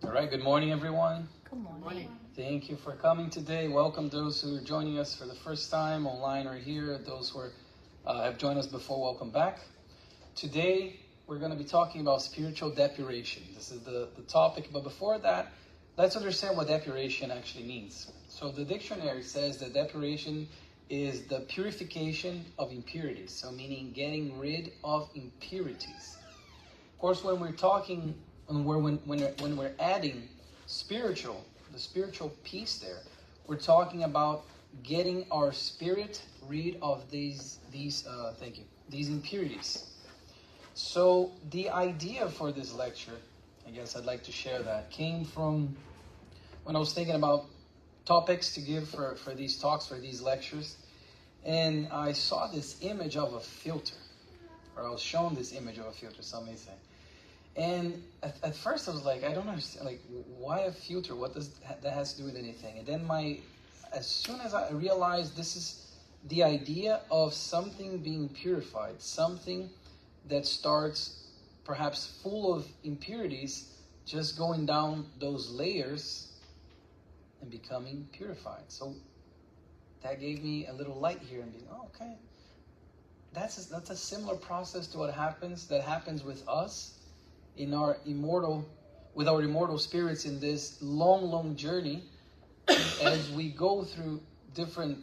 All right, good morning, everyone. Good morning. Thank you for coming today. Welcome those who are joining us for the first time online or here. Those who have joined us before, welcome back. Today, we're going to be talking about spiritual depuration. This is the topic, but before that, let's understand what depuration actually means. So the dictionary says that depuration is the purification of impurities, so meaning getting rid of impurities. Of course, when we're talking, when we're adding the spiritual piece there, we're talking about getting our spirit rid of these impurities. So the idea for this lecture, I guess I'd like to share that, came from when I was thinking about topics to give for these talks, for these lectures, and I saw this image of a filter, or I was shown this image of a filter, some may say. And at first I was like, I don't understand, like, why a filter? What does that has to do with anything? And then as soon as I realized this is the idea of something being purified, something that starts perhaps full of impurities, just going down those layers and becoming purified. So that gave me a little light here and being, oh, okay. That's a similar process to what happens with us in our immortal spirits in this long journey as we go through different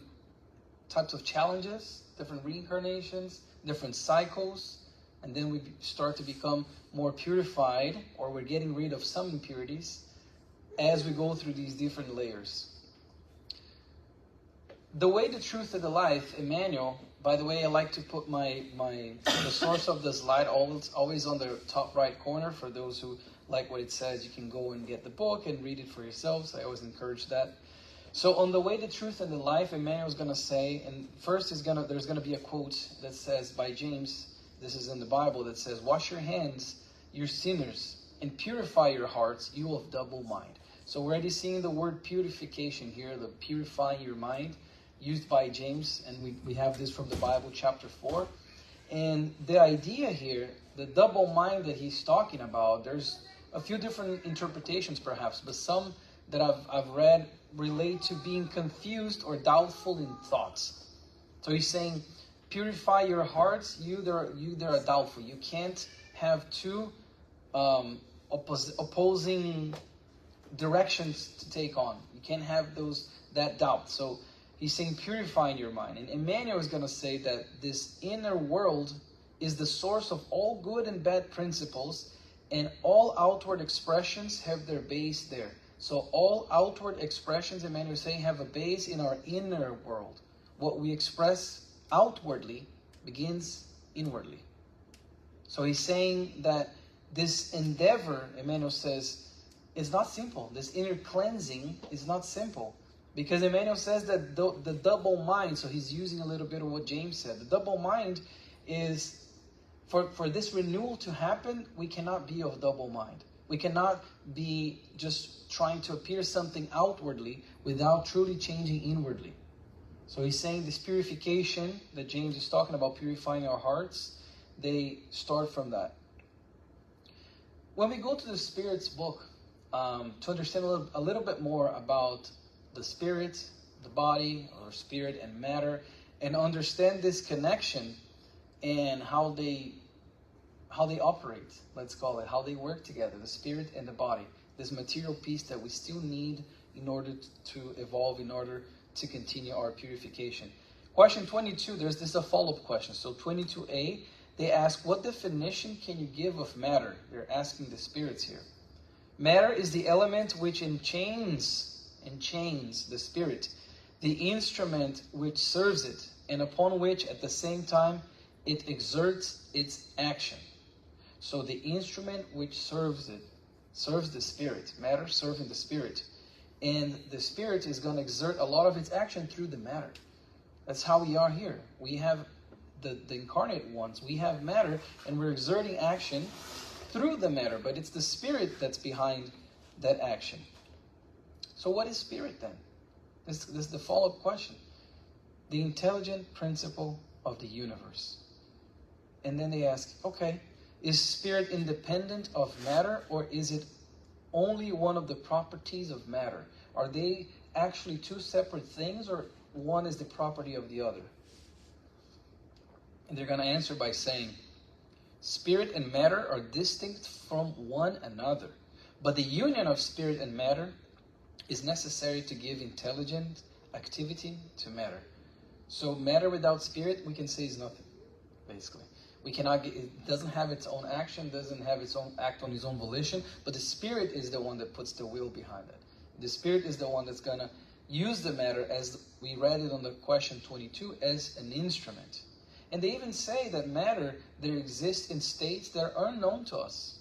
types of challenges, different reincarnations, different cycles, and then we start to become more purified, or we're getting rid of some impurities as we go through these different layers. The Way, the Truth, and the Life, Emmanuel. By the way, I like to put the source of the slide always on the top right corner. For those who like what it says, you can go and get the book and read it for yourselves. I always encourage that. So on The Way, the Truth, and the Life, Emmanuel is going to say, and first there's going to be a quote that says by James, this is in the Bible, that says, "Wash your hands, you sinners, and purify your hearts, you of double mind." So we're already seeing the word purification here, the purifying your mind, used by James, and we have this from the Bible, chapter 4. And the idea here, the double mind that he's talking about, there's a few different interpretations perhaps, but some that I've read relate to being confused or doubtful in thoughts. So he's saying, purify your hearts, you that are doubtful. You can't have two opposing directions to take on. You can't have that doubt. So he's saying purifying your mind. And Emmanuel is going to say that this inner world is the source of all good and bad principles, and all outward expressions have their base there. So all outward expressions, Emmanuel is saying, have a base in our inner world. What we express outwardly begins inwardly. So he's saying that this endeavor, Emmanuel says, is not simple. This inner cleansing is not simple. Because Emmanuel says that the double mind, so he's using a little bit of what James said. The double mind is, for this renewal to happen, we cannot be of double mind. We cannot be just trying to appear something outwardly without truly changing inwardly. So he's saying this purification that James is talking about, purifying our hearts, they start from that. When we go to the Spirit's book, to understand a little bit more about the spirit, the body, or spirit and matter, and understand this connection and how they operate, let's call it, how they work together, the spirit and the body, this material piece that we still need in order to evolve, in order to continue our purification. Question 22, there's a follow-up question. So 22a, they ask, what definition can you give of matter? They're asking the spirits here. Matter is the element which enchains the spirit, the instrument which serves it, and upon which at the same time it exerts its action. So the instrument which serves the spirit, matter serving the spirit, and the spirit is going to exert a lot of its action through the matter. That's how we are here. We have the incarnate ones, we have matter, and we're exerting action through the matter, but it's the spirit that's behind that action. So what is spirit then? This is the follow-up question. The intelligent principle of the universe. And then they ask, okay, is spirit independent of matter, or is it only one of the properties of matter? Are they actually two separate things, or one is the property of the other? And they're going to answer by saying, spirit and matter are distinct from one another, but the union of spirit and matter is necessary to give intelligent activity to matter. So matter without spirit, we can say, is nothing, basically. We cannot get, it doesn't have its own action, doesn't have its own act on its own volition, but the spirit is the one that puts the will behind it. The spirit is the one that's going to use the matter, as we read it on the question 22, as an instrument. And they even say that matter, there exists in states that are unknown to us,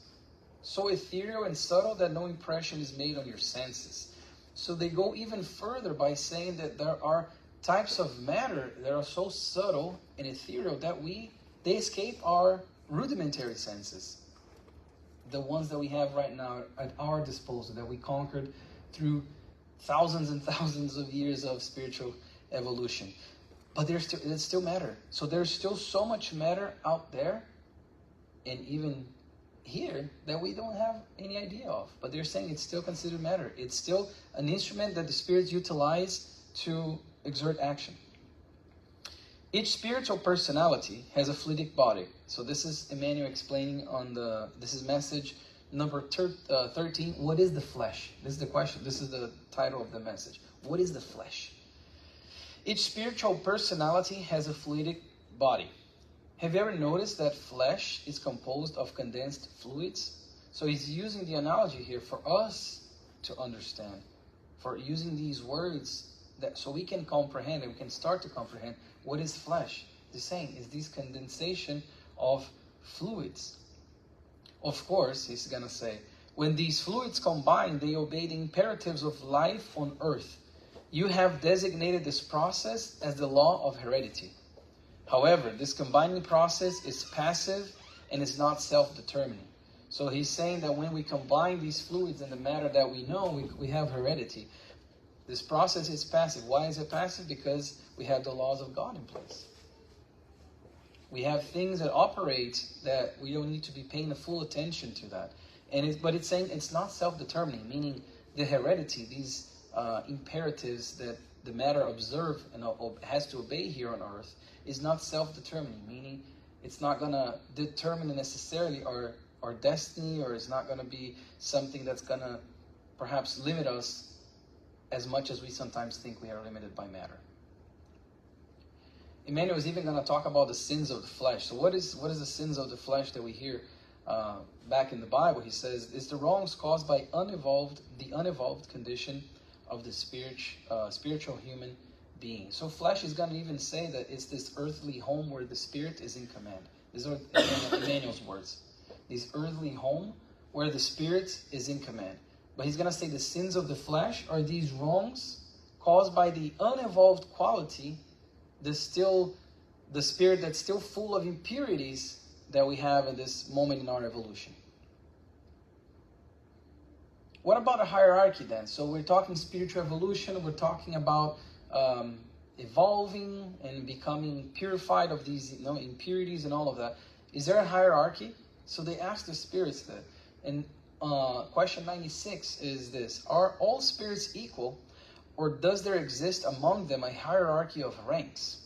so ethereal and subtle that no impression is made on your senses. So they go even further by saying that there are types of matter that are so subtle and ethereal that they escape our rudimentary senses, the ones that we have right now at our disposal, that we conquered through thousands and thousands of years of spiritual evolution. But it's still matter. So there's still so much matter out there, and even here, that we don't have any idea of. But they're saying it's still considered matter. It's still an instrument that the spirits utilize to exert action. Each spiritual personality has a fluidic body. So this is Emmanuel explaining this is message number 13. What is the flesh? This is the question. This is the title of the message. What is the flesh? Each spiritual personality has a fluidic body. Have you ever noticed that flesh is composed of condensed fluids? So he's using the analogy here for us to understand, for using these words so we can comprehend, and we can start to comprehend what is flesh. The saying is this condensation of fluids. Of course, he's going to say, when these fluids combine, they obey the imperatives of life on earth. You have designated this process as the law of heredity. However, this combining process is passive and is not self-determining. So he's saying that when we combine these fluids in the matter that we know, we have heredity. This process is passive. Why is it passive? Because we have the laws of God in place. We have things that operate that we don't need to be paying the full attention to that. But it's saying it's not self-determining, meaning the heredity, these imperatives that the matter observe and has to obey here on earth, is not self-determining, meaning it's not going to determine necessarily our destiny, or it's not going to be something that's going to perhaps limit us as much as we sometimes think we are limited by matter. Emmanuel is even going to talk about the sins of the flesh. So what is the sins of the flesh that we hear back in the Bible? He says it's the wrongs caused by the unevolved condition of the spiritual human being. So flesh is going to even say that it's this earthly home where the spirit is in command. These are Emmanuel's words. This earthly home where the spirit is in command. But he's going to say the sins of the flesh are these wrongs caused by the unevolved quality, the spirit that's still full of impurities that we have in this moment in our evolution. What about a hierarchy then? So we're talking spiritual evolution, we're talking about evolving and becoming purified of these impurities and all of that. Is there a hierarchy? So they ask the spirits that. And question 96 is this: are all spirits equal, or does there exist among them a hierarchy of ranks?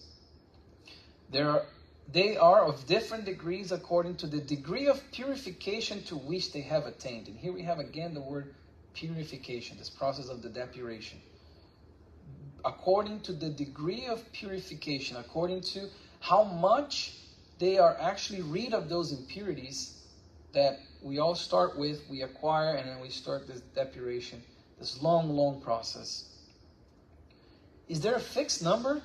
They are of different degrees according to the degree of purification to which they have attained. And here we have again the word purification, this process of the depuration. According to the degree of purification, according to how much they are actually rid of those impurities that we all start with, we acquire, and then we start this depuration, this long, long process. Is there a fixed number?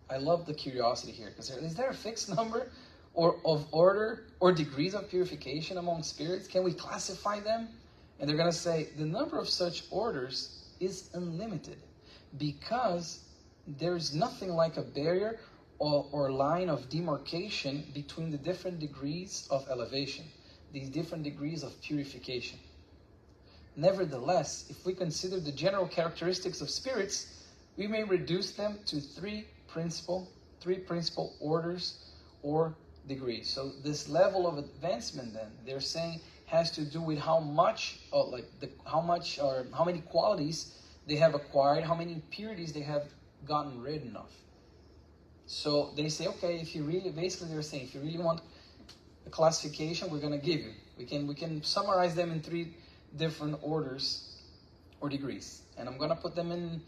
I love the curiosity here, because is there a fixed number or of order or degrees of purification among spirits? Can we classify them? And they're going to say the number of such orders is unlimited, because there's nothing like a barrier or line of demarcation between the different degrees of elevation, these different degrees of purification. Nevertheless, if we consider the general characteristics of spirits, we may reduce them to three principal orders or degrees. So this level of advancement then, they're saying, has to do with how much, how many qualities they have acquired, how many impurities they have gotten rid of. So they say, okay, if you really, basically they're saying, if you really want a classification, we're going to give you. We can summarize them in 3 different orders or degrees, and I'm going to put them in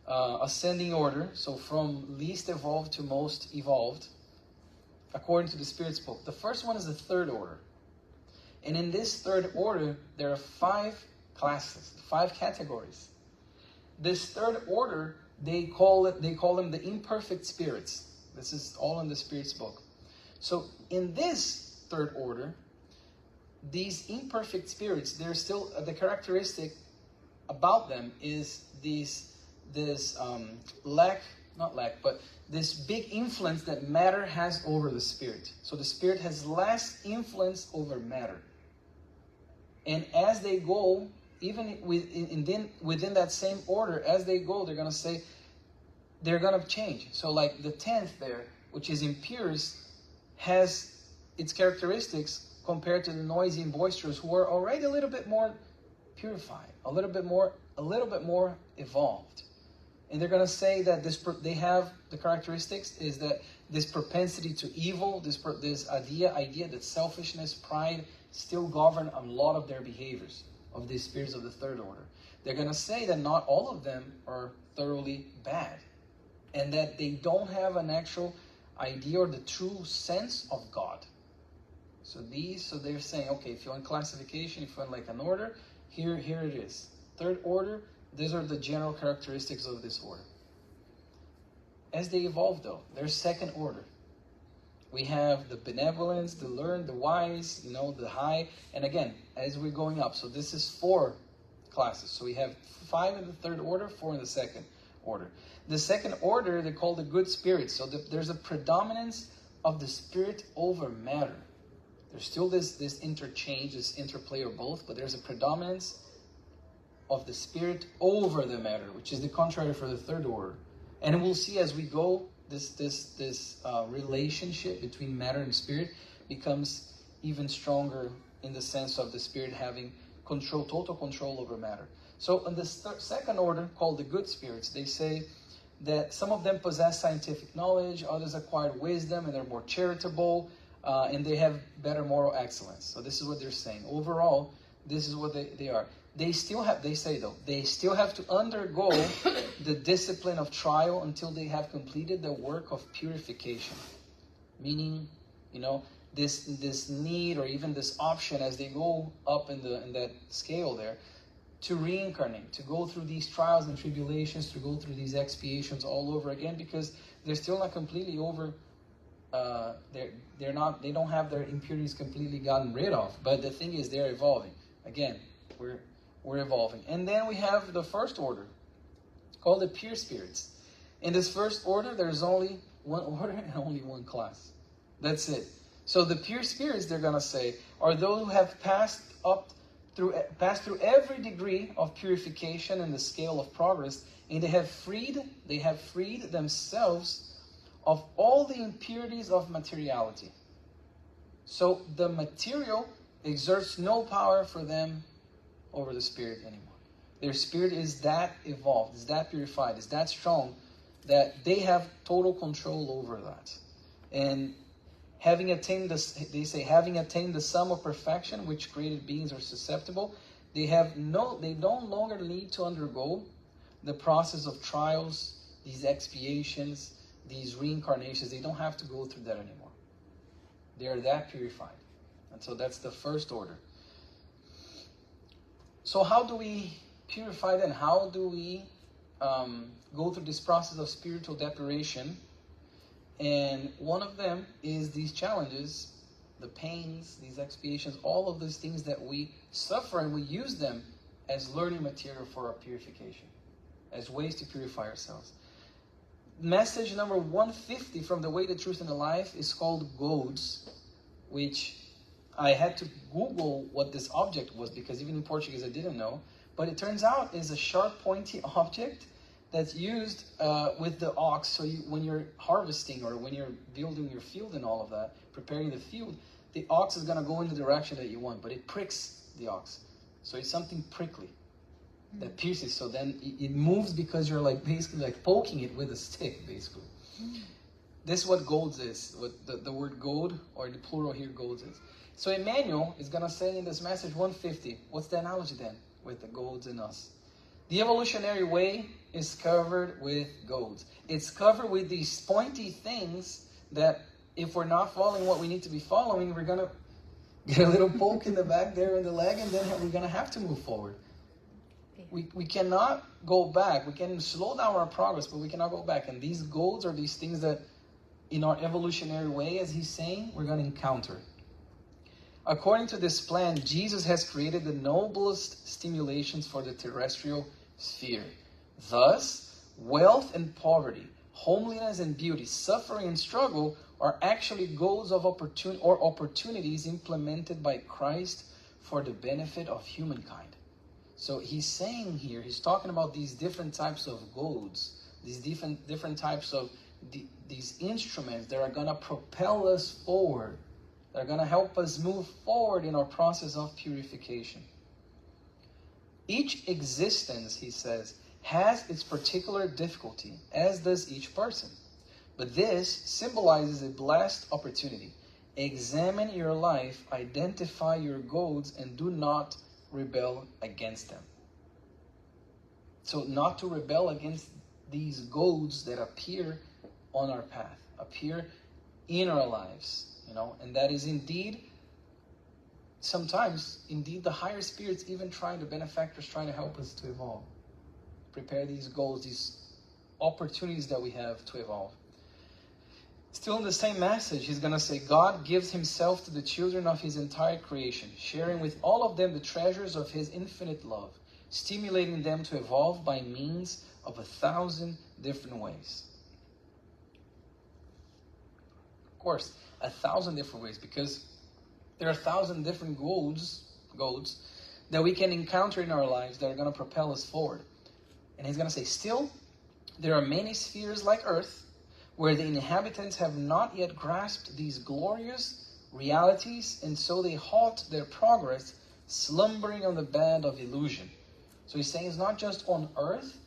ascending order, so from least evolved to most evolved, according to the Spirit's book. The first one is the 3rd order. And in this 3rd order, there are 5 classes, 5 categories. This 3rd order, they call them the imperfect spirits. This is all in the Spirit's book. So in this 3rd order, these imperfect spirits, they're still, the characteristic about them is this this big influence that matter has over the spirit. So the spirit has less influence over matter. And as they go, even within that same order, as they go, they're going to say, they're going to change. So like the 10th there, which is impures, has its characteristics compared to the noisy and boisterous, who are already a little bit more purified, a little bit more evolved. And they're going to say that they have the characteristics is that this propensity to evil, this idea that selfishness, pride still govern a lot of their behaviors of these spirits of the 3rd order. They're going to say that not all of them are thoroughly bad, and that they don't have an actual idea or the true sense of God. So they're saying, okay, if you want classification, if you want like an order, here it is. 3rd order, these are the general characteristics of this order. As they evolve though, there's 2nd order. We have the benevolence, the learned, the wise, the high. And again, as we're going up, so this is 4 classes. So we have 5 in the 3rd order, 4 in the 2nd order. The 2nd order, they call the good spirits. So there's a predominance of the spirit over matter. There's still this interchange, this interplay of both, but there's a predominance of the spirit over the matter, which is the contrary for the 3rd order. And we'll see as we go, this relationship between matter and spirit becomes even stronger in the sense of the spirit having total control over matter. So in the 2nd order, called the good spirits, they say that some of them possess scientific knowledge, others acquired wisdom, and they're more charitable, and they have better moral excellence. So this is what they're saying. Overall, this is what they are. They still have to undergo the discipline of trial until they have completed the work of purification. Meaning, this need or even this option as they go up in that scale there, to reincarnate, to go through these trials and tribulations, to go through these expiations all over again, because they're still not completely over. They don't have their impurities completely gotten rid of. But the thing is, they're evolving. Again, we're evolving. And then we have the 1st order, called the pure spirits. In this 1st order, there's only one order and only one class. That's it. So the pure spirits, they're going to say, are those who have passed through every degree of purification in the scale of progress, and they have freed themselves of all the impurities of materiality. So the material exerts no power for them over the spirit anymore. Their spirit is that evolved, is that purified, is that strong, that they have total control over that. And having attained the sum of perfection which created beings are susceptible, they no longer need to undergo the process of trials, these expiations, these reincarnations. They don't have to go through that anymore. They are that purified. And so that's the 1st order. So how do we purify then? How do we go through this process of spiritual depuration? And one of them is these challenges, the pains, these expiations, all of those things that we suffer, and we use them as learning material for our purification, as ways to purify ourselves. Message number 150 from The Way, the Truth, and the Life is called goads, which I had to Google what this object was, because even in Portuguese I didn't know. But it turns out it's a sharp, pointy object that's used with the ox. So when you're harvesting or when you're building your field and all of that, preparing the field, the ox is going to go in the direction that you want, but it pricks the ox. So it's something prickly that pierces. So then it moves because you're like basically like poking it with a stick, basically. This is what golds is. What the word gold, or the plural here, golds is. So Emmanuel is going to say in this message 150, what's the analogy then with the golds in us? The evolutionary way is covered with golds. It's covered with these pointy things that if we're not following what we need to be following, we're going to get a little poke in the back there in the leg, and then we're going to have to move forward. We cannot go back. We can slow down our progress, but we cannot go back. And these golds are these things that in our evolutionary way, as he's saying, we're going to encounter. According to this plan, Jesus has created the noblest stimulations for the terrestrial sphere. Thus, wealth and poverty, homeliness and beauty, suffering and struggle are actually goals of opportunities implemented by Christ for the benefit of humankind. So he's saying here, he's talking about these different types of goals, these different types of these instruments that are going to propel us forward. They're going to help us move forward in our process of purification. Each existence, he says, has its particular difficulty, as does each person. But this symbolizes a blessed opportunity. Examine your life, identify your goals, and do not rebel against them. So not to rebel against these goals that appear on our path, appear in our lives. And that is indeed, sometimes, indeed, the higher spirits even the benefactors trying to help us to evolve. Prepare these goals, these opportunities that we have to evolve. Still in the same message, he's going to say, God gives himself to the children of his entire creation, sharing with all of them the treasures of his infinite love, stimulating them to evolve by means of 1,000 different ways. Of course, 1,000 different ways, because there are 1,000 different goals that we can encounter in our lives that are going to propel us forward. And he's going to say, still, there are many spheres like Earth where the inhabitants have not yet grasped these glorious realities, and so they halt their progress, slumbering on the bed of illusion. So he's saying it's not just on Earth.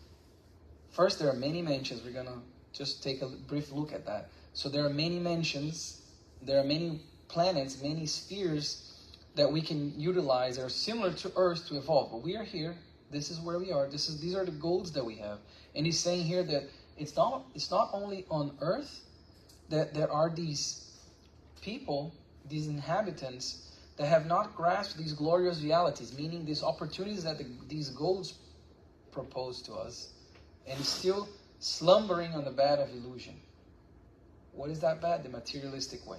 First, there are many mansions. We're going to just take a brief look at that. So there are many mansions. There are many planets, many spheres that we can utilize that are similar to Earth to evolve. But we are here. This is where we are. These are the goals that we have. And he's saying here that it's not only on Earth that there are these people, these inhabitants, that have not grasped these glorious realities, meaning these opportunities that these goals propose to us, and still slumbering on the bed of illusion. What is that bed? The materialistic way.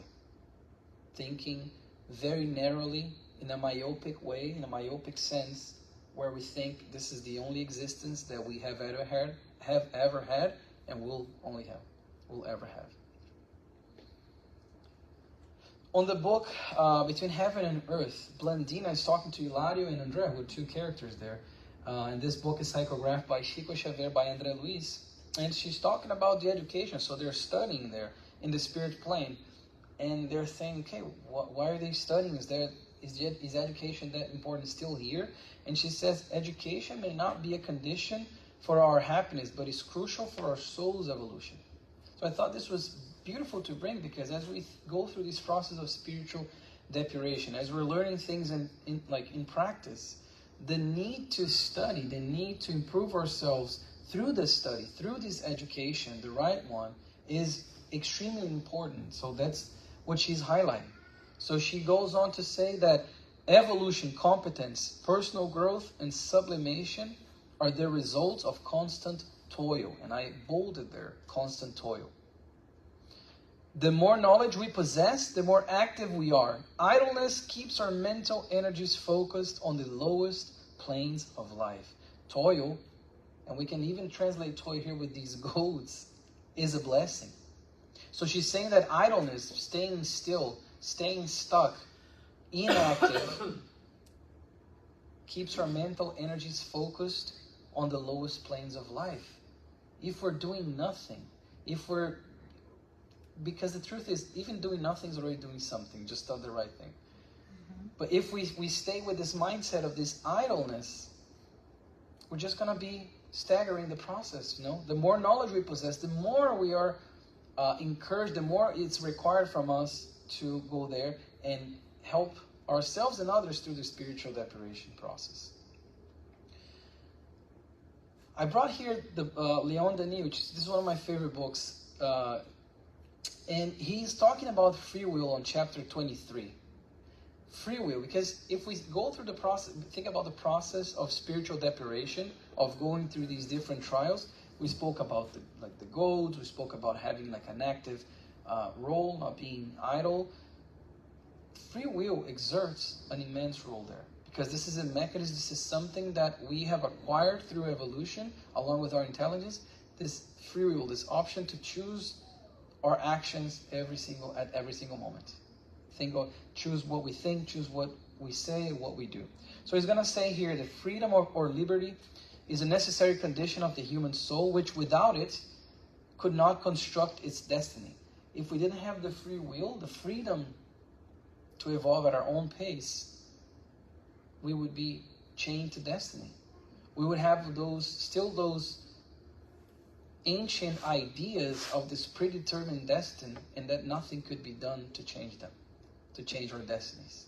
Thinking very narrowly, in a myopic way, in a myopic sense, where we think this is the only existence that we have ever had, and will ever have. On the book Between Heaven and Earth, Blandina is talking to Hilario and André, who are two characters there. And this book is psychographed by Chico Xavier, by André Luiz. And she's talking about the education. So they're studying there in the spirit plane. And they're saying, okay, why are they studying? Is education that important still here? And she says, education may not be a condition for our happiness, but it's crucial for our soul's evolution. So I thought this was beautiful to bring, because as we go through this process of spiritual depuration, as we're learning things in practice, the need to study, the need to improve ourselves through this study, through this education, the right one, is extremely important. So that's what she's highlighting. So she goes on to say that evolution, competence, personal growth, and sublimation are the results of constant toil. And I bolded there, constant toil. The more knowledge we possess, the more active we are. Idleness keeps our mental energies focused on the lowest planes of life. Toil, and we can even translate toil here with these goals, is a blessing. So she's saying that idleness, staying still, staying stuck, inactive, keeps our mental energies focused on the lowest planes of life. If we're doing nothing, if we're Because the truth is, even doing nothing is already doing something. Just done the right thing. But if we stay with this mindset of this idleness, we're just going to be staggering the process. The more knowledge we possess, the more we are encouraged, the more it's required from us to go there and help ourselves and others through the spiritual depuration process. I brought here the Leon Denis, this is one of my favorite books, and he's talking about free will on chapter 23. Free will, because if we go through the process, think about the process of spiritual depuration, of going through these different trials. We spoke about the goals, we spoke about having like an active role, not being idle. Free will exerts an immense role there, because this is a mechanism, this is something that we have acquired through evolution, along with our intelligence, this free will, this option to choose our actions at every single moment. Choose what we think, choose what we say, what we do. So he's going to say here that freedom or liberty is a necessary condition of the human soul, which without it could not construct its destiny. If we didn't have the free will, the freedom to evolve at our own pace, we would be chained to destiny. We would have those ancient ideas of this predetermined destiny, and that nothing could be done to change them, to change our destinies.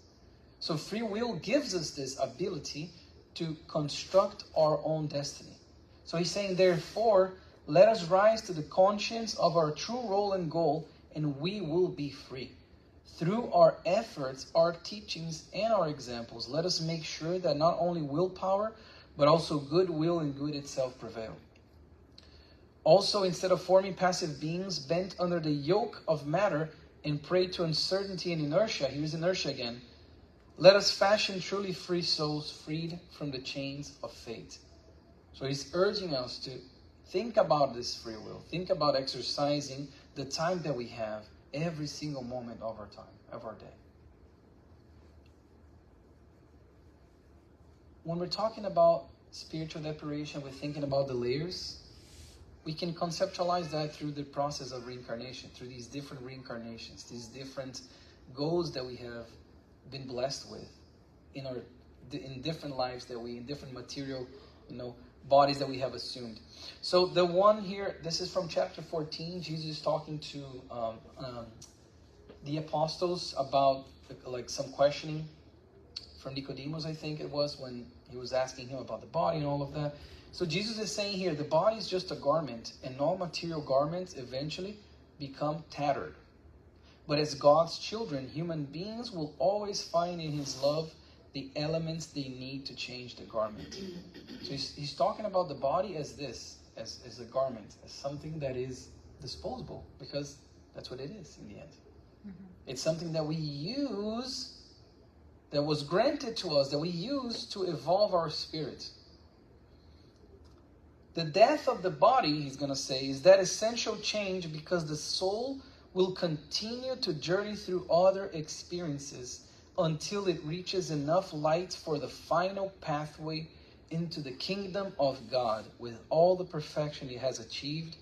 So free will gives us this ability to construct our own destiny. So he's saying, therefore, let us rise to the conscience of our true role and goal, and we will be free. Through our efforts, our teachings, and our examples, let us make sure that not only willpower, but also goodwill and good itself prevail. Also, instead of forming passive beings bent under the yoke of matter and prey to uncertainty and inertia, here's inertia again, let us fashion truly free souls freed from the chains of fate. So he's urging us to think about this free will. Think about exercising the time that we have every single moment of our time, of our day. When we're talking about spiritual depuration, we're thinking about the layers. We can conceptualize that through the process of reincarnation, through these different reincarnations, these different goals that we have been blessed with in different lives in different material, bodies that we have assumed. So the one here, this is from chapter 14. Jesus is talking to the apostles about some questioning from Nicodemus, I think it was, when he was asking him about the body and all of that. So Jesus is saying here, the body is just a garment, and all material garments eventually become tattered. But as God's children, human beings will always find in His love the elements they need to change the garment. So he's talking about the body as a garment, as something that is disposable, because that's what it is in the end. Mm-hmm. It's something that we use, that was granted to us, that we use to evolve our spirit. The death of the body, he's going to say, is that essential change because the soul will continue to journey through other experiences until it reaches enough light for the final pathway into the kingdom of God with all the perfection it has achieved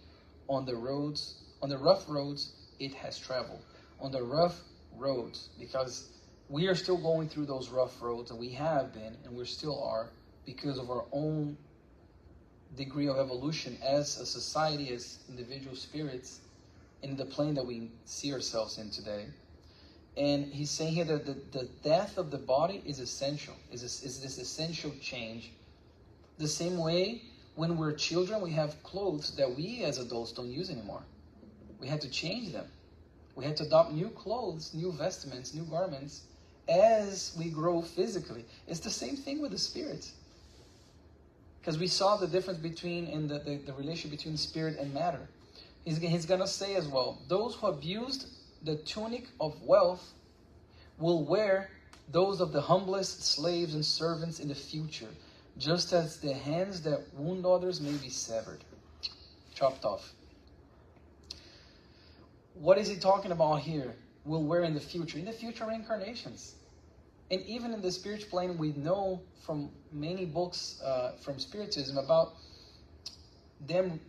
on the rough roads it has traveled. On the rough roads, because we are still going through those rough roads, and we have been, and we still are, because of our own degree of evolution as a society, as individual spirits, in the plane that we see ourselves in today. And he's saying here that the death of the body is essential, is this essential change. The same way, when we're children, we have clothes that we as adults don't use anymore. We had to change them. We had to adopt new clothes, new vestments, new garments as we grow physically. It's the same thing with the spirit. Because we saw the difference between the relationship between spirit and matter. He's going to say as well, those who abused the tunic of wealth will wear those of the humblest slaves and servants in the future, just as the hands that wound others may be severed, chopped off. What is he talking about here? Will wear in the future. In the future reincarnations. And even in the spiritual plane, we know from many books from Spiritism about them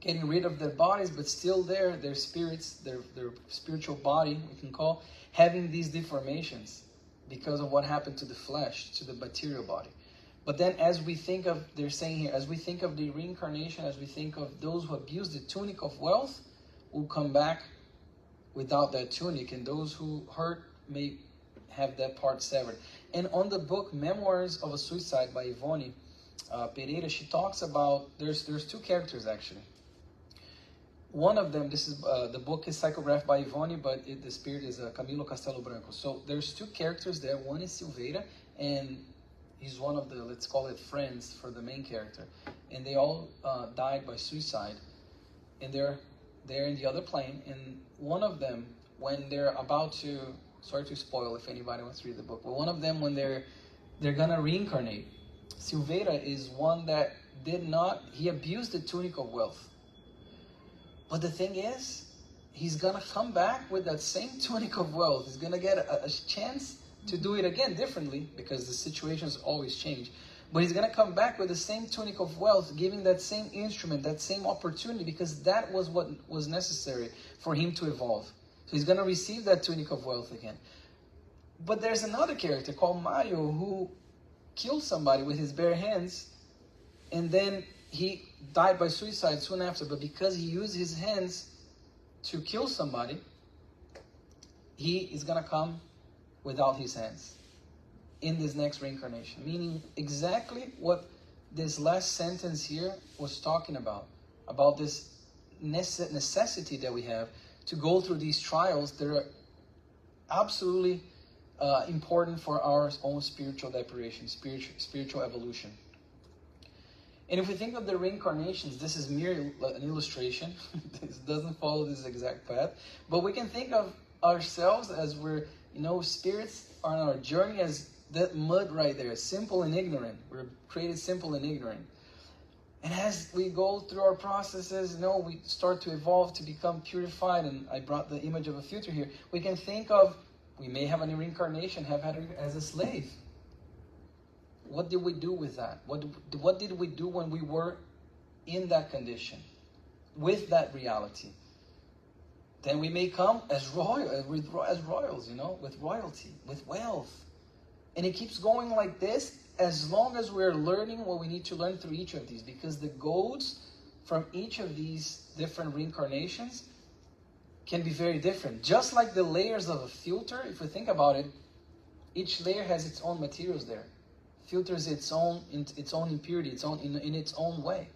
getting rid of their bodies, but still there, their spirits, their spiritual body, we can call, having these deformations because of what happened to the flesh, to the material body. But then as we think of, they're saying here, as we think of the reincarnation, as we think of those who abuse the tunic of wealth, will come back without that tunic, and those who hurt may have that part severed. And on the book Memoirs of a Suicide by Ivone Pereira, she talks about, there's two characters actually. One of them, this is the book is psychographed by Ivone, but the spirit is Camilo Castelo Branco. So there's two characters there. One is Silveira, and he's one of the, let's call it, friends for the main character. And they all died by suicide. And they're in the other plane. And one of them, when they're about to, sorry to spoil if anybody wants to read the book, but one of them, when they're gonna reincarnate, Silveira is one that he abused the tunic of wealth. But the thing is, he's gonna come back with that same tunic of wealth. He's gonna get a chance to do it again differently, because the situations always change. But he's gonna come back with the same tunic of wealth, giving that same instrument, that same opportunity, because that was what was necessary for him to evolve. So he's gonna receive that tunic of wealth again. But there's another character called Mario who killed somebody with his bare hands, and then he died by suicide soon after. But because he used his hands to kill somebody, he is gonna come without his hands in this next reincarnation. Meaning exactly what this last sentence here was talking about this necessity that we have to go through these trials that are absolutely important for our own spiritual depuration, spiritual evolution. And if we think of the reincarnations, this is merely an illustration. This doesn't follow this exact path. But we can think of ourselves as we're, spirits are on our journey as that mud right there, simple and ignorant. We're created simple and ignorant. And as we go through our processes, we start to evolve to become purified. And I brought the image of a future here. We can think of, we may have a reincarnation, have had it as a slave. What did we do with that? What did we do when we were in that condition, with that reality? Then we may come as royals, with royalty, with wealth. And it keeps going like this as long as we're learning what we need to learn through each of these, because the goals from each of these different reincarnations can be very different. Just like the layers of a filter, if we think about it, each layer has its own materials there. Filters its own impurity, in its own way.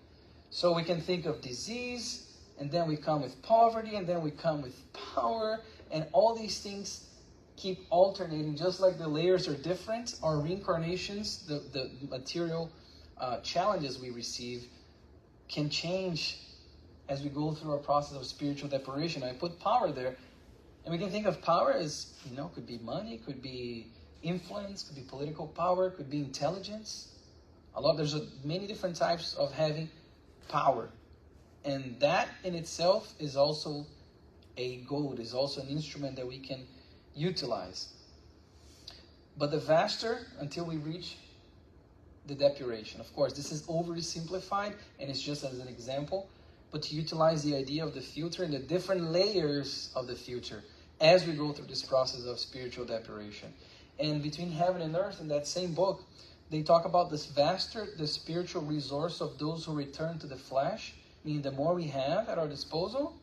So we can think of disease, and then we come with poverty, and then we come with power, and all these things keep alternating. Just like the layers are different, our reincarnations, the material challenges we receive can change as we go through our process of spiritual depuration. I put power there, and we can think of power as, could be money, could be influence, could be political power, could be intelligence. There's many different types of having power. And that in itself is also a goad, is also an instrument that we can utilize. But the vaster, until we reach the depuration. Of course, this is overly simplified, and it's just as an example, but to utilize the idea of the filter and the different layers of the filter as we go through this process of spiritual depuration. And between heaven and earth, in that same book, they talk about this vaster, the spiritual resource of those who return to the flesh. Meaning the more we have at our disposal,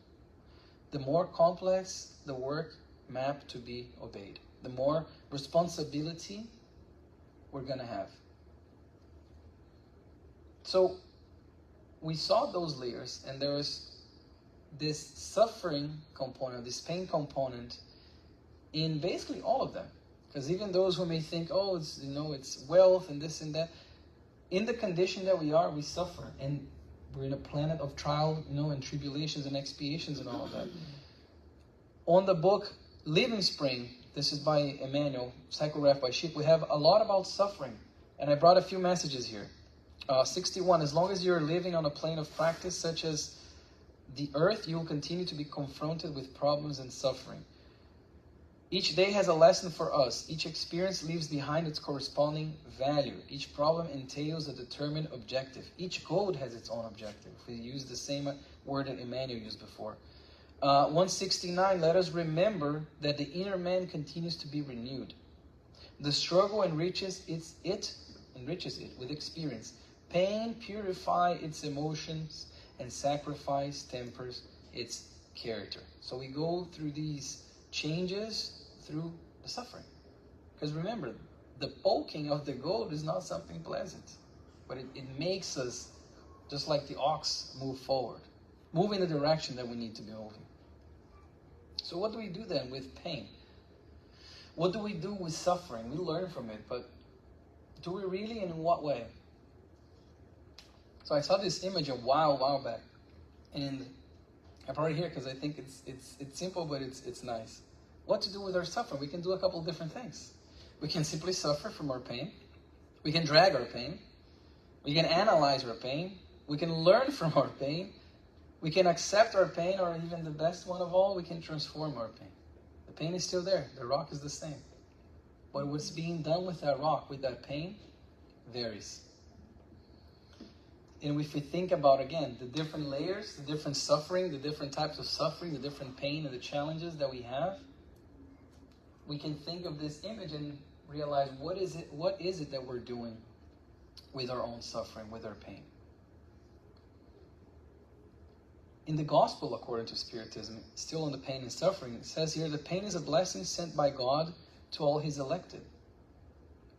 the more complex the work map to be obeyed. The more responsibility we're going to have. So we saw those layers, and there was this suffering component, this pain component in basically all of them. Because even those who may think, it's wealth and this and that, in the condition that we are, we suffer. And we're in a planet of trial, and tribulations and expiations and all of that. On the book Living Spring, this is by Emmanuel, psychographed by Sheep, we have a lot about suffering. And I brought a few messages here. 61, as long as you're living on a plane of practice such as the earth, you will continue to be confronted with problems and suffering. Each day has a lesson for us. Each experience leaves behind its corresponding value. Each problem entails a determined objective. Each goal has its own objective. We use the same word that Emmanuel used before. 169, let us remember that the inner man continues to be renewed. The struggle enriches it with experience. Pain purifies its emotions, and sacrifice tempers its character. So we go through these changes through the suffering. Because remember, the poking of the goad is not something pleasant, but it makes us, just like the ox, move forward, move in the direction that we need to be moving. So what do we do then with pain? What do we do with suffering? We learn from it, but do we really, and in what way? So I saw this image a while back, and I brought it here because I think it's simple, but it's nice. What to do with our suffering? We can do a couple of different things. We can simply suffer from our pain. We can drag our pain. We can analyze our pain. We can learn from our pain. We can accept our pain, or even the best one of all, we can transform our pain. The pain is still there. The rock is the same. But what's being done with that rock, with that pain, varies. And if we think about, again, the different layers, the different suffering, the different types of suffering, the different pain and the challenges that we have, we can think of this image and realize what is it that we're doing with our own suffering, with our pain. In the gospel, according to Spiritism, still on the pain and suffering, it says here, the pain is a blessing sent by God to all his elected.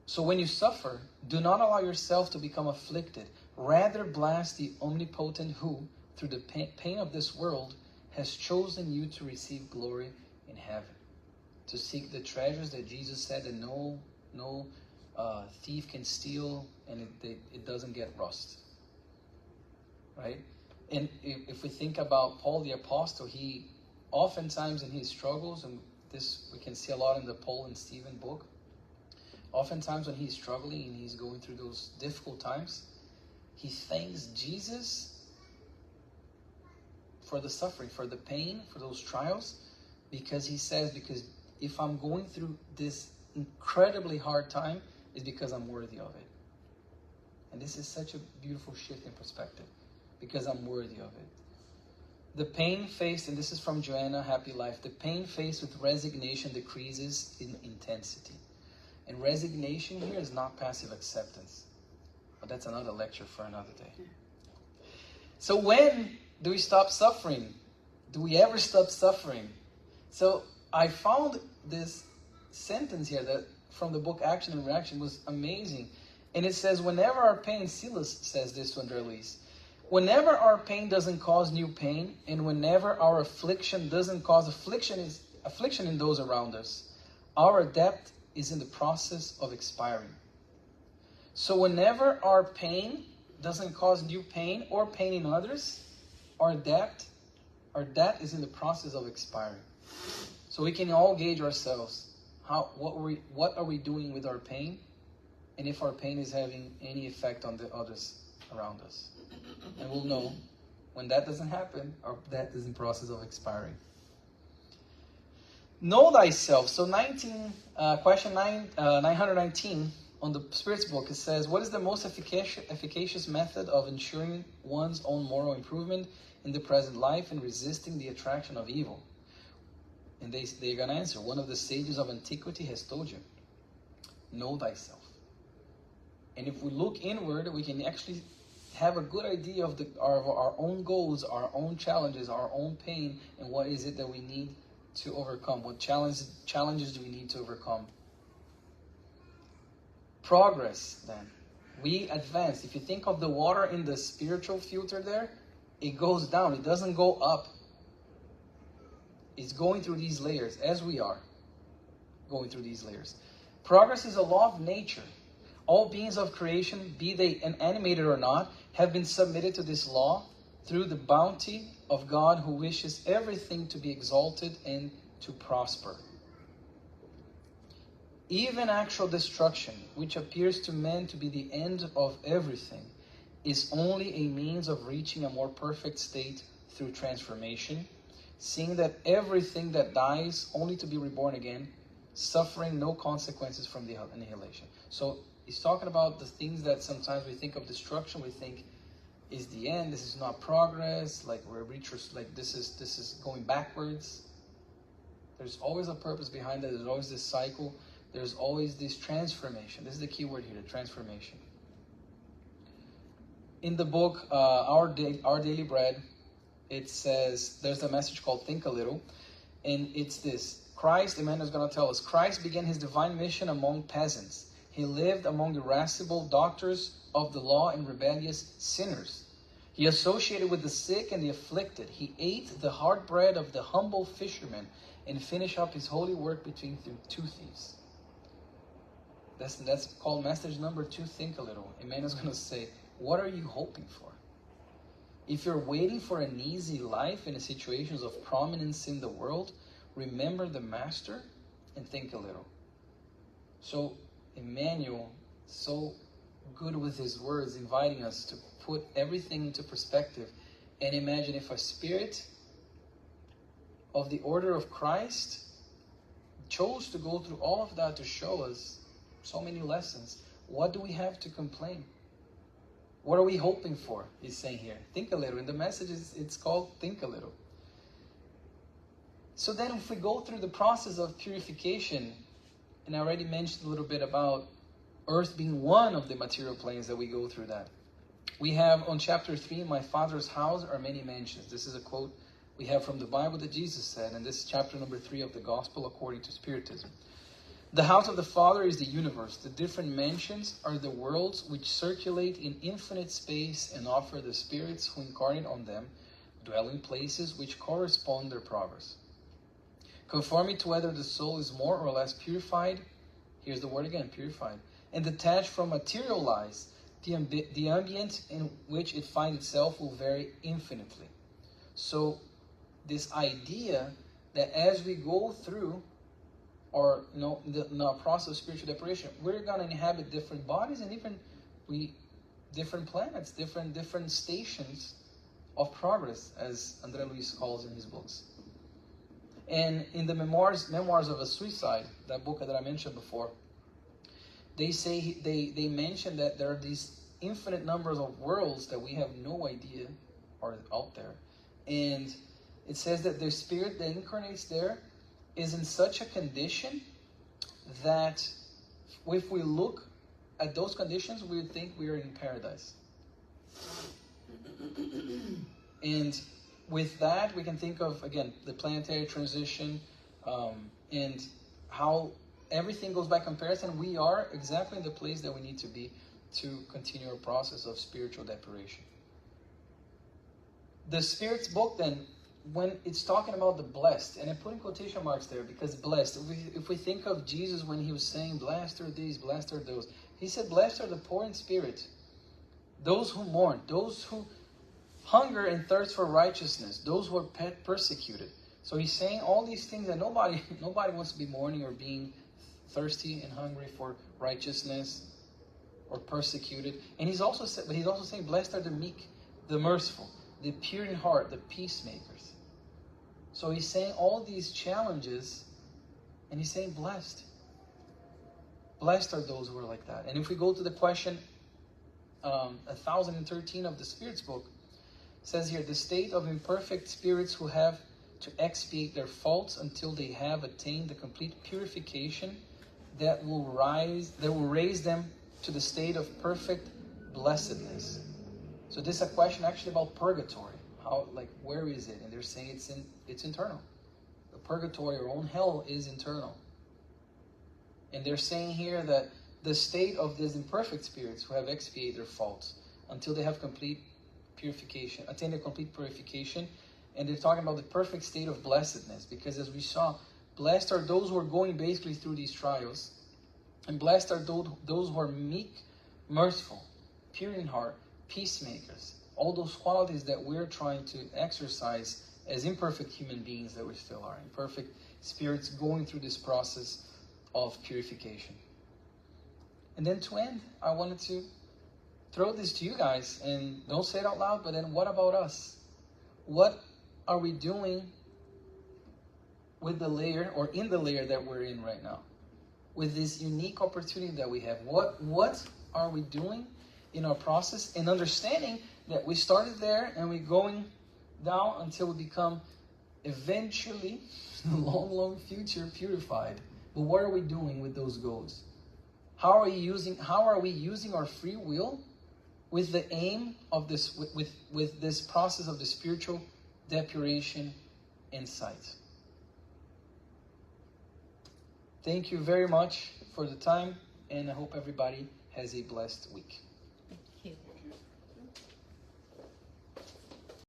So when you suffer, do not allow yourself to become afflicted. Rather bless the omnipotent who, through the pain of this world, has chosen you to receive glory in heaven. To seek the treasures that Jesus said that no thief can steal, and it doesn't get rust. Right? And if we think about Paul the Apostle, he oftentimes in his struggles, and this we can see a lot in the Paul and Stephen book, oftentimes when he's struggling and he's going through those difficult times, he thanks Jesus for the suffering, for the pain, for those trials, because he says, because if I'm going through this incredibly hard time, it's because I'm worthy of it. And this is such a beautiful shift in perspective, because I'm worthy of it. The pain faced, and this is from Joanna, Happy Life, the pain faced with resignation decreases in intensity. And resignation here is not passive acceptance. But that's another lecture for another day. So when do we stop suffering? Do we ever stop suffering? So I found this sentence here that from the book Action and Reaction was amazing. And it says, whenever our pain, Silas says this to Andrelise, whenever our pain doesn't cause new pain, and whenever our affliction doesn't cause affliction in those around us, our depth is in the process of expiring. So whenever our pain doesn't cause new pain or pain in others, our depth is in the process of expiring. So we can all gauge ourselves. What are we doing with our pain? And if our pain is having any effect on the others around us. And we'll know when that doesn't happen, our depth is in the process of expiring. Know thyself. So question 919 on the Spirit's book, it says, what is the most efficacious method of ensuring one's own moral improvement in the present life and resisting the attraction of evil? And they're going to answer, one of the sages of antiquity has told you, know thyself. And if we look inward, we can actually have a good idea of our own goals, our own challenges, our own pain, and what is it that we need to overcome. What challenges do we need to overcome? Progress, then. We advance. If you think of the water in the spiritual filter there, it goes down. It doesn't go up. It's going through these layers, as we are going through these layers. Progress is a law of nature. All beings of creation, be they animated or not, have been submitted to this law through the bounty of God, who wishes everything to be exalted and to prosper. Even actual destruction, which appears to men to be the end of everything, is only a means of reaching a more perfect state through transformation, seeing that everything that dies only to be reborn again suffering no consequences from the annihilation. So he's talking about the things that sometimes we think of destruction, we think is the end, this is not progress, like this is going backwards. There's always a purpose behind it. There's always this cycle. There's always this transformation. This is the key word here, the transformation. In the book, Our Daily Bread, it says, there's a message called Think a Little. And it's this. Christ, Emmanuel is going to tell us, Christ began his divine mission among peasants. He lived among irascible doctors of the law and rebellious sinners. He associated with the sick and the afflicted. He ate the hard bread of the humble fishermen and finished up his holy work between two thieves. That's called message number 2, Think a Little. Emmanuel's going to say, what are you hoping for? If you're waiting for an easy life in situations of prominence in the world, remember the Master and think a little. So Emmanuel, so good with his words, inviting us to put everything into perspective and imagine if a spirit of the order of Christ chose to go through all of that to show us so many lessons. What do we have to complain? What are we hoping for? He's saying here. Think a little. In the message, it's called Think a Little. So then if we go through the process of purification, and I already mentioned a little bit about earth being one of the material planes that we go through that. We have on chapter 3, in my Father's house are many mansions. This is a quote we have from the Bible that Jesus said, and this is chapter number 3 of the Gospel according to Spiritism. The house of the Father is the universe. The different mansions are the worlds which circulate in infinite space and offer the spirits who incarnate on them dwelling places which correspond their progress. Conforming to whether the soul is more or less purified, here's the word again, purified, and detached from material lies, the ambient in which it finds itself will vary infinitely. So this idea that as we go through or in the process of spiritual depuration, we're going to inhabit different bodies and different planets, different stations of progress, as André Luis calls in his books. And in the Memoirs of a Suicide, that book that I mentioned before, they say they mention that there are these infinite numbers of worlds that we have no idea are out there, and it says that the spirit that incarnates there is in such a condition that if we look at those conditions, we would think we are in paradise. And with that, we can think of, again, the planetary transition and how everything goes by comparison. We are exactly in the place that we need to be to continue our process of spiritual depuration. The Spirit's book, then, when it's talking about the blessed, and I put in quotation marks there because blessed, if we think of Jesus when he was saying, blessed are these, blessed are those, he said, blessed are the poor in spirit, those who mourn, those who hunger and thirst for righteousness, those who are persecuted. So he's saying all these things that nobody wants to be mourning or being thirsty and hungry for righteousness or persecuted. And he's also saying, blessed are the meek, the merciful, the pure in heart, the peacemakers. So he's saying all these challenges, and he's saying blessed. Blessed are those who are like that. And if we go to the question 1013 of the Spirit's book, it says here, the state of imperfect spirits who have to expiate their faults until they have attained the complete purification that will raise them to the state of perfect blessedness. So this is a question actually about purgatory. How, where is it? And they're saying it's internal. The purgatory or own hell is internal. And they're saying here that the state of these imperfect spirits who have expiated their faults until they have complete purification, attain a complete purification, and they're talking about the perfect state of blessedness, because as we saw, blessed are those who are going basically through these trials, and blessed are those who are meek, merciful, pure in heart, peacemakers, all those qualities that we're trying to exercise as imperfect human beings that we still are, imperfect spirits going through this process of purification. And then to end, I wanted to throw this to you guys, and don't say it out loud, but then what about us? What are we doing with the layer, or in the layer that we're in right now, with this unique opportunity that we have. What are we doing in our process, and understanding that we started there and we're going down until we become eventually, in the long future, purified. But what are we doing with those goals? How are we using our free will with the aim of this, with this process of the spiritual depuration insight? Thank you very much for the time, and I hope everybody has a blessed week. Thank you.